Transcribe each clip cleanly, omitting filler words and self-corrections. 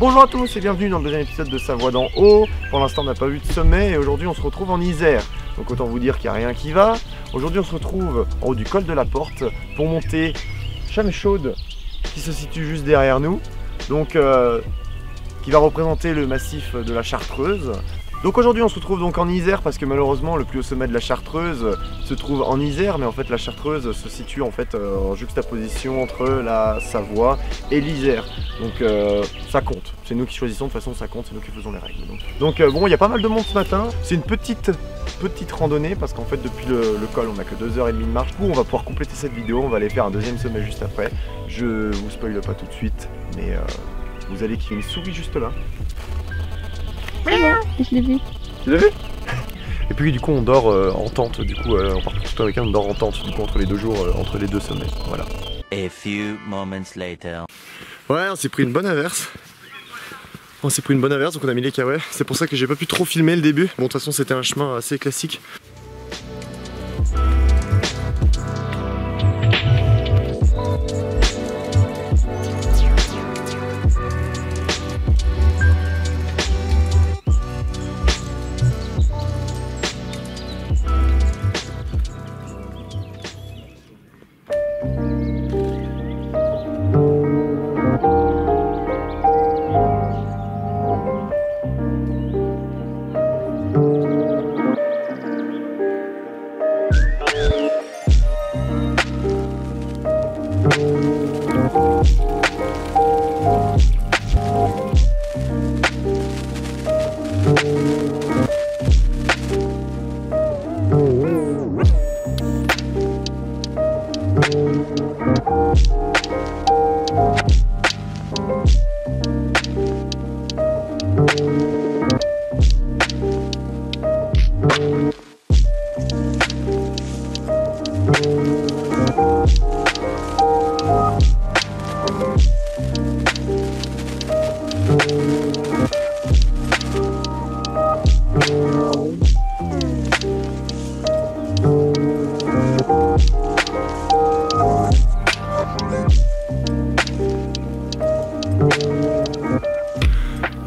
Bonjour à tous et bienvenue dans le deuxième épisode de Savoie d'en haut. Pour l'instant on n'a pas eu de sommet et aujourd'hui on se retrouve en Isère. Donc autant vous dire qu'il n'y a rien qui va. Aujourd'hui on se retrouve en haut du col de la Porte pour monter Chamechaude qui se situe juste derrière nous. Donc qui va représenter le massif de la Chartreuse. Donc aujourd'hui on se retrouve donc en Isère parce que malheureusement le plus haut sommet de la Chartreuse se trouve en Isère, mais en fait la Chartreuse se situe en fait en juxtaposition entre la Savoie et l'Isère. Donc ça compte, c'est nous qui choisissons, de toute façon ça compte, c'est nous qui faisons les règles. Donc bon, il y a pas mal de monde ce matin, c'est une petite randonnée parce qu'en fait depuis le col on a que 2h30 de marche. Du coup on va pouvoir compléter cette vidéo, on va aller faire un deuxième sommet juste après. Je vous spoile pas tout de suite, mais vous allez qu'il y ait une souris juste là. C'est bon, je l'ai vu. Tu l'as vu? Et puis du coup on dort en tente, du coup on part tout avec un, on dort en tente du coup entre les deux jours, entre les deux sommets, voilà. A few moments later. Ouais, on s'est pris une bonne averse. Donc on a mis les caouets. C'est pour ça que j'ai pas pu trop filmer le début. Bon de toute façon c'était un chemin assez classique.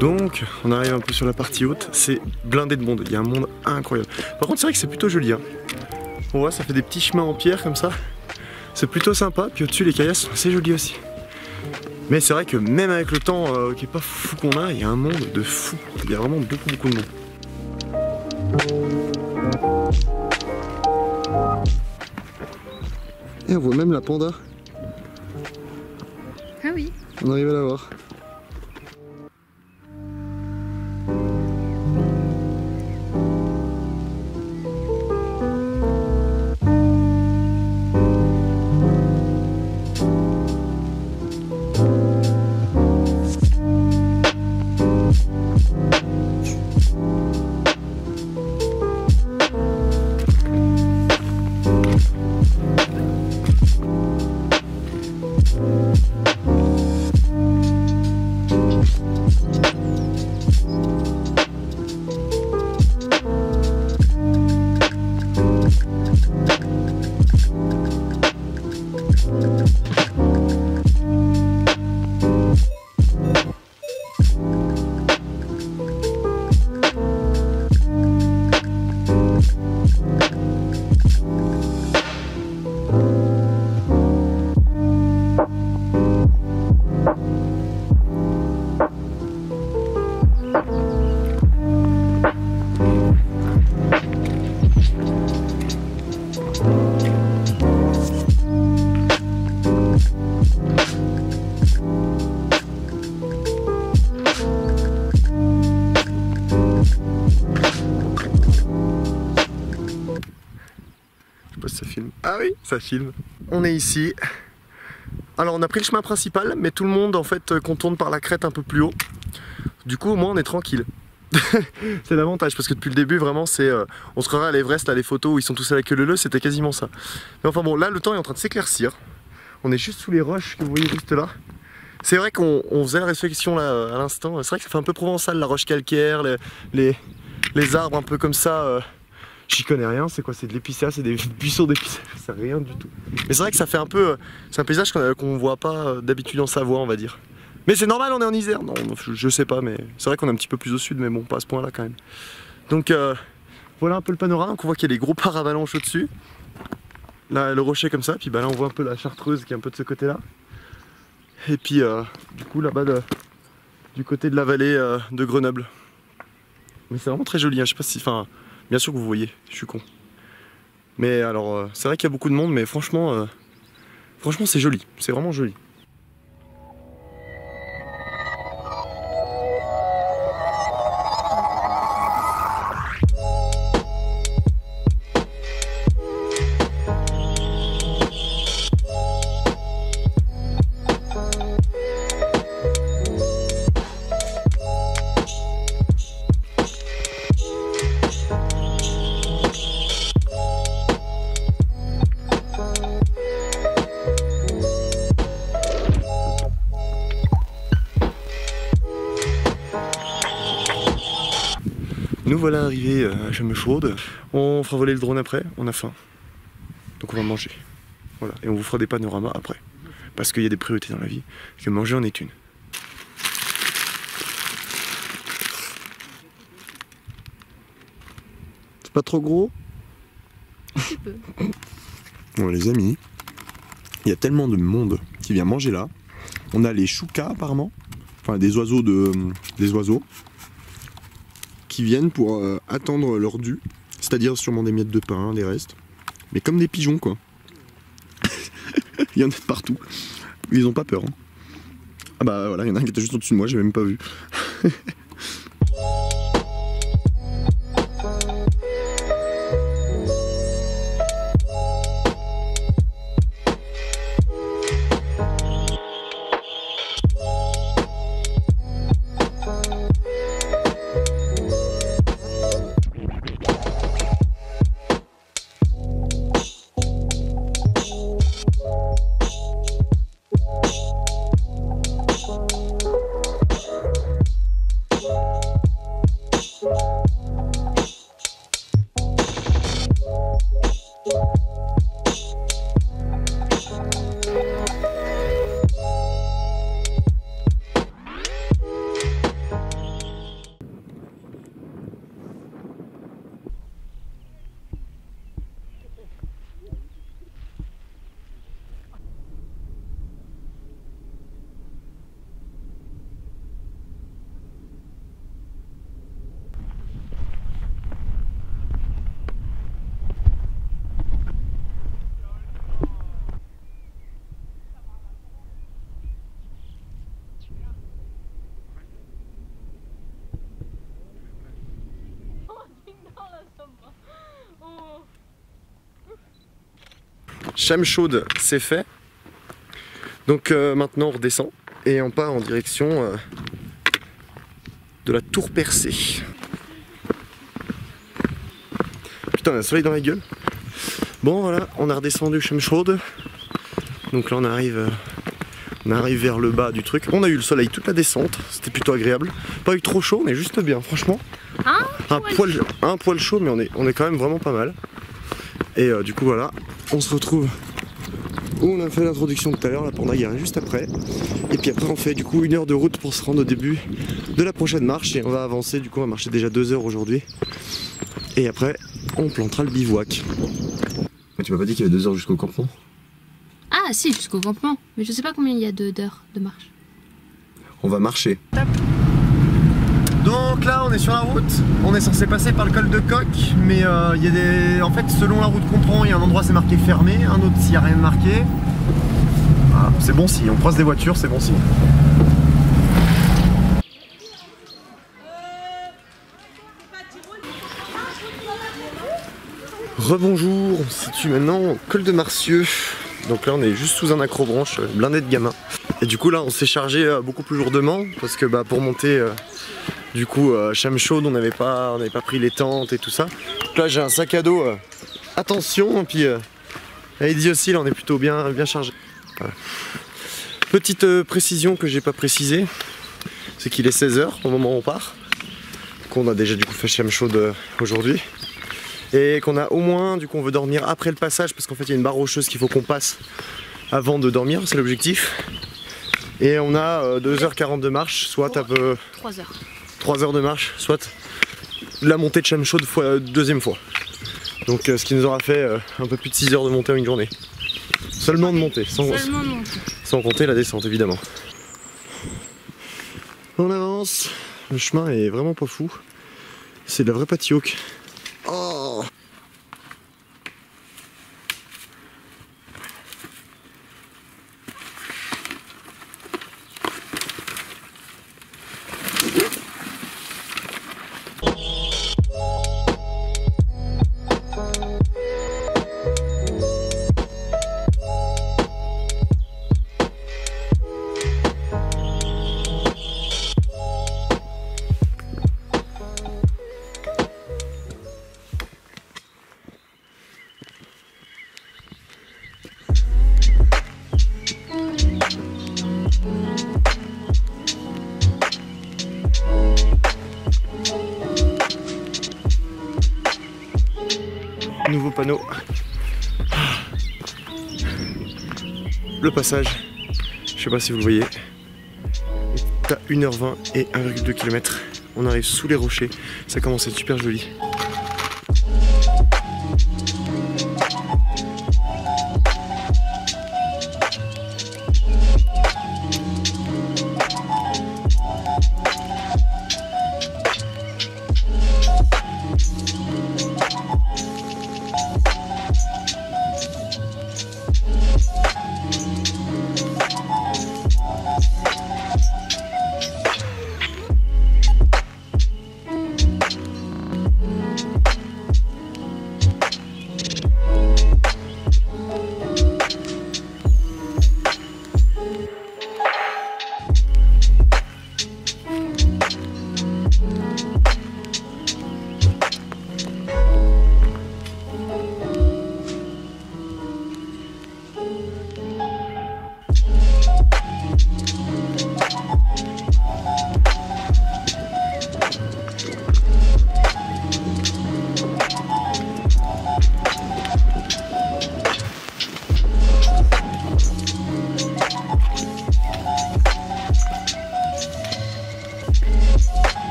Donc on arrive un peu sur la partie haute, c'est blindé de monde, il y a un monde incroyable. Par contre c'est vrai que c'est plutôt joli hein. On voit ça fait des petits chemins en pierre comme ça. C'est plutôt sympa, puis au-dessus les caillasses sont assez jolies aussi. Mais c'est vrai que même avec le temps qui est pas fou qu'on a, il y a un monde de fou. Il y a vraiment beaucoup de monde. Et on voit même la panda. Ah oui. On arrive à la voir. Ça filme. Ah oui, ça filme. On est ici. Alors on a pris le chemin principal, mais tout le monde en fait contourne par la crête un peu plus haut. Du coup au moins on est tranquille. C'est l'avantage parce que depuis le début vraiment c'est on se croirait à l'Everest, là les photos où ils sont tous à la queue leu, c'était quasiment ça. Mais enfin bon, là le temps est en train de s'éclaircir. On est juste sous les roches que vous voyez juste là. C'est vrai qu'on faisait la réflexion là à l'instant. C'est vrai que ça fait un peu provençal, la roche calcaire, les arbres un peu comme ça. J'y connais rien, c'est quoi? C'est de l'épicéa, c'est des buissons d'épicéa, c'est rien du tout. Mais c'est vrai que ça fait un peu, c'est un paysage qu'on voit pas d'habitude en Savoie, on va dire. Mais c'est normal, on est en Isère. Non, je sais pas, mais c'est vrai qu'on est un petit peu plus au sud, mais bon, pas à ce point là quand même. Donc voilà un peu le panorama, on voit qu'il y a les gros paravalanches au-dessus. Là, le rocher comme ça, puis bah là on voit un peu la Chartreuse qui est un peu de ce côté-là. Et puis du coup là-bas du côté de la vallée de Grenoble. Mais c'est vraiment très joli, hein. Je sais pas si... Enfin, bien sûr que vous voyez, je suis con. Mais alors, c'est vrai qu'il y a beaucoup de monde, mais franchement, franchement c'est joli, c'est vraiment joli. Nous voilà arrivés à Chamechaude. On fera voler le drone après, on a faim. Donc on va manger. Voilà. Et on vous fera des panoramas après. Parce qu'il y a des priorités dans la vie, que manger en est une. C'est pas trop gros? Un petit peu. Bon les amis, il y a tellement de monde qui vient manger là. On a les choucas apparemment, enfin des oiseaux qui viennent pour attendre leur dû, c'est-à-dire sûrement des miettes de pain, des restes, mais comme des pigeons quoi. Il y en a de partout. Ils ont pas peur. Hein. Ah bah voilà, il y en a un qui était juste au-dessus de moi, j'ai même pas vu. Chamechaude, c'est fait. Donc maintenant on redescend et on part en direction de la Tour Percée. Putain, on a le soleil dans la gueule. Bon voilà, on a redescendu Chamechaude. Donc là on arrive vers le bas du truc. On a eu le soleil toute la descente, c'était plutôt agréable. Pas eu trop chaud, mais juste bien, franchement. Un poil chaud, mais on est quand même vraiment pas mal. Et du coup voilà, on se retrouve où on a fait l'introduction tout à l'heure, la Panda Garée juste après. Et puis après on fait du coup 1 heure de route pour se rendre au début de la prochaine marche. Et on va avancer, du coup on va marcher déjà 2 heures aujourd'hui. Et après on plantera le bivouac. Mais tu m'as pas dit qu'il y avait 2 heures jusqu'au campement? Ah si, jusqu'au campement. Mais je sais pas combien il y a d'heures de marche. On va marcher. Donc là on est sur la route, on est censé passer par le col de Coq, mais il y a des... En fait selon la route qu'on prend, il y a un endroit c'est marqué fermé, un autre s'il n'y a rien de marqué. Ah, c'est bon signe, on croise des voitures, c'est bon signe. Rebonjour, on se situe maintenant au col de Marcieux. Donc là on est juste sous un accrobranche blindé de gamins. Et du coup là on s'est chargé beaucoup plus lourdement parce que pour monter du coup Chamechaude on n'avait pas pris les tentes et tout ça. Donc là j'ai un sac à dos, attention, et puis Heidi aussi là on est plutôt bien chargé. Voilà. Petite précision que j'ai pas précisée, c'est qu'il est 16 h au moment où on part. Qu'on a déjà du coup fait Chamechaude aujourd'hui. Et qu'on a au moins, du coup on veut dormir après le passage parce qu'en fait il y a une barre rocheuse qu'il faut qu'on passe avant de dormir, c'est l'objectif. Et on a 2h40 de marche, soit à peu 3 heures. 3 heures de marche, soit la montée de Chaîne Chaude deuxième fois. Donc ce qui nous aura fait un peu plus de 6 heures de montée en une journée. Seulement de montée, sans compter la descente évidemment. On avance, le chemin est vraiment pas fou. C'est de la vraie patioque. Oh! Nouveau panneau. Le passage, je sais pas si vous le voyez, est à 1h20 et 1,2 km. On arrive sous les rochers, ça commence à être super joli.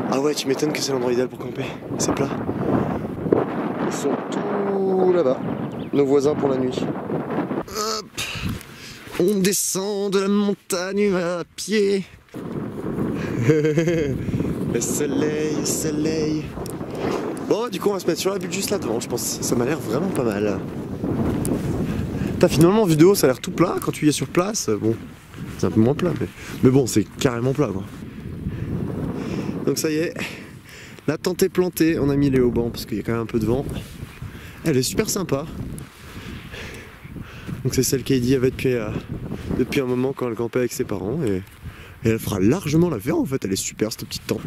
Ah ouais, tu m'étonnes que c'est l'endroit idéal pour camper, c'est plat. Ils sont tous là-bas, nos voisins pour la nuit. Hop, on descend de la montagne à pied. Le soleil, le soleil. Bon, du coup on va se mettre sur la butte juste là devant, je pense. Ça m'a l'air vraiment pas mal. Putain, finalement en vidéo ça a l'air tout plat, quand tu y es sur place, bon, c'est un peu moins plat, mais bon, c'est carrément plat quoi. Donc ça y est, la tente est plantée, on a mis les haubans parce qu'il y a quand même un peu de vent. Elle est super sympa. Donc c'est celle qu'Heidi avait depuis un moment quand elle campait avec ses parents et elle fera largement l'affaire en fait, elle est super cette petite tente.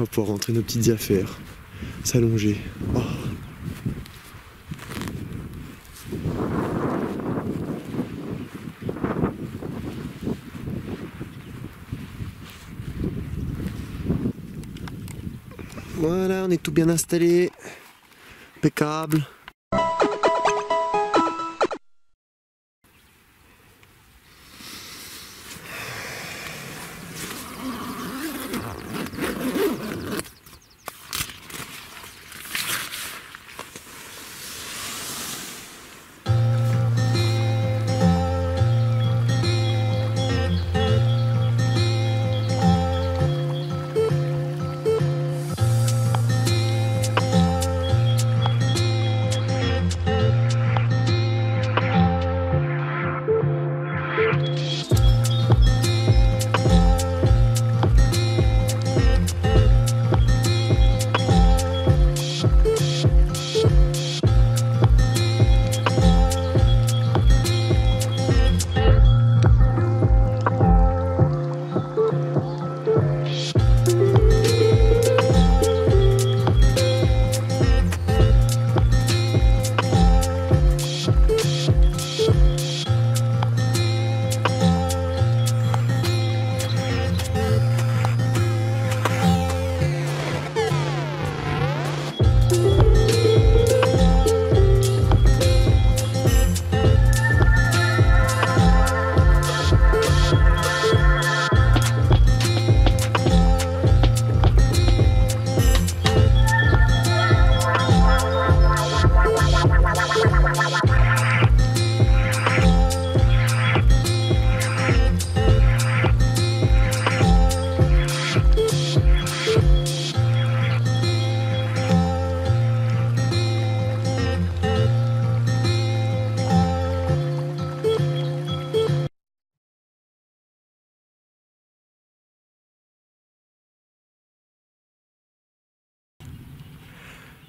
On va pouvoir rentrer nos petites affaires, s'allonger. Oh. Voilà, on est tout bien installé, impeccable.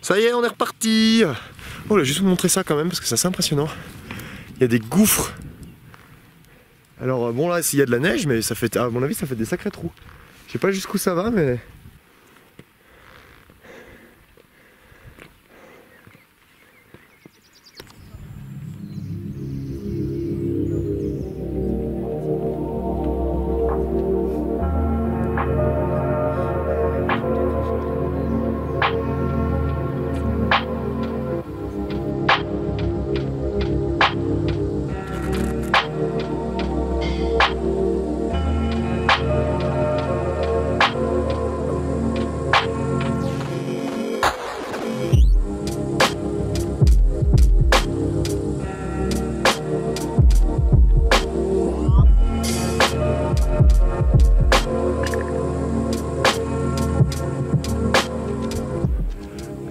Ça y est, on est reparti. Oh, là, juste vous montrer ça quand même parce que c'est assez impressionnant. Il y a des gouffres. Alors bon là, s'il y a de la neige, mais ça fait, à mon avis, ça fait des sacrés trous. Je sais pas jusqu'où ça va, mais...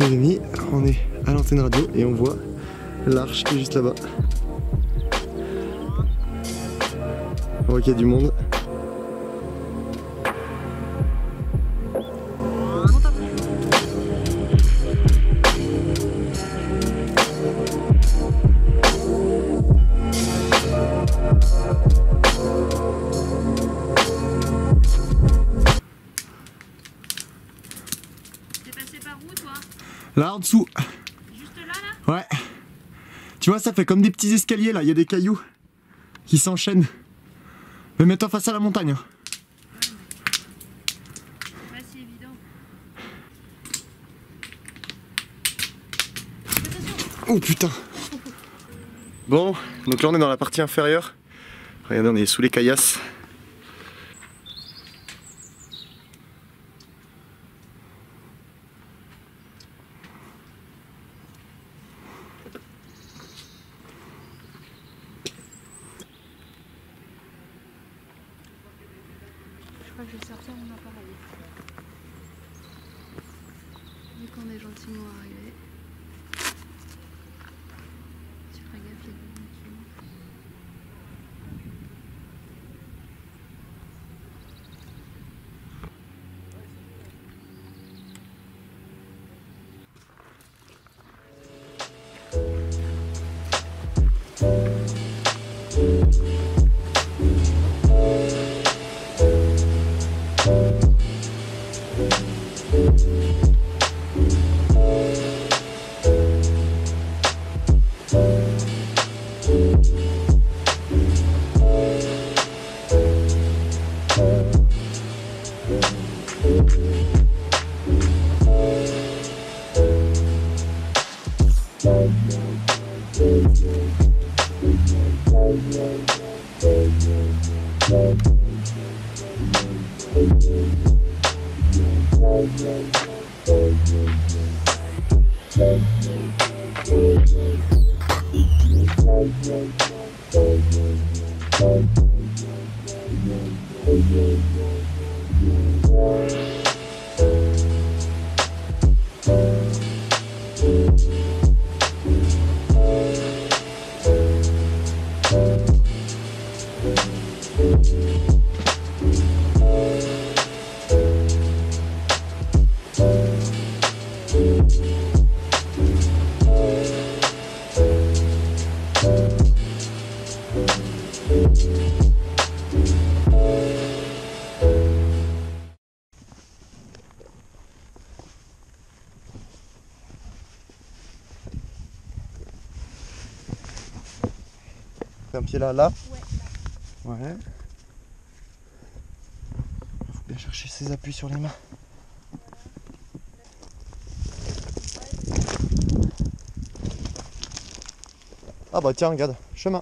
Les amis, on est à l'antenne radio et on voit l'arche qui est juste là-bas. On voit qu'il y a du monde. T'es passé par où toi? Là en dessous. Juste là? Ouais. Tu vois, ça fait comme des petits escaliers là, il y a des cailloux qui s'enchaînent. Mais mets-toi face à la montagne. Pas si évident. Oh putain. Bon, donc là on est dans la partie inférieure. Regardez, on est sous les caillasses. Je crois que je vais sortir mon appareil. Vu qu'on est gentiment arrivé. Tu feras gaffe, il y a des gens qui montent. Un pied là, là. Ouais. Ouais. Faut bien chercher ses appuis sur les mains. Ah bah tiens, regarde, chemin.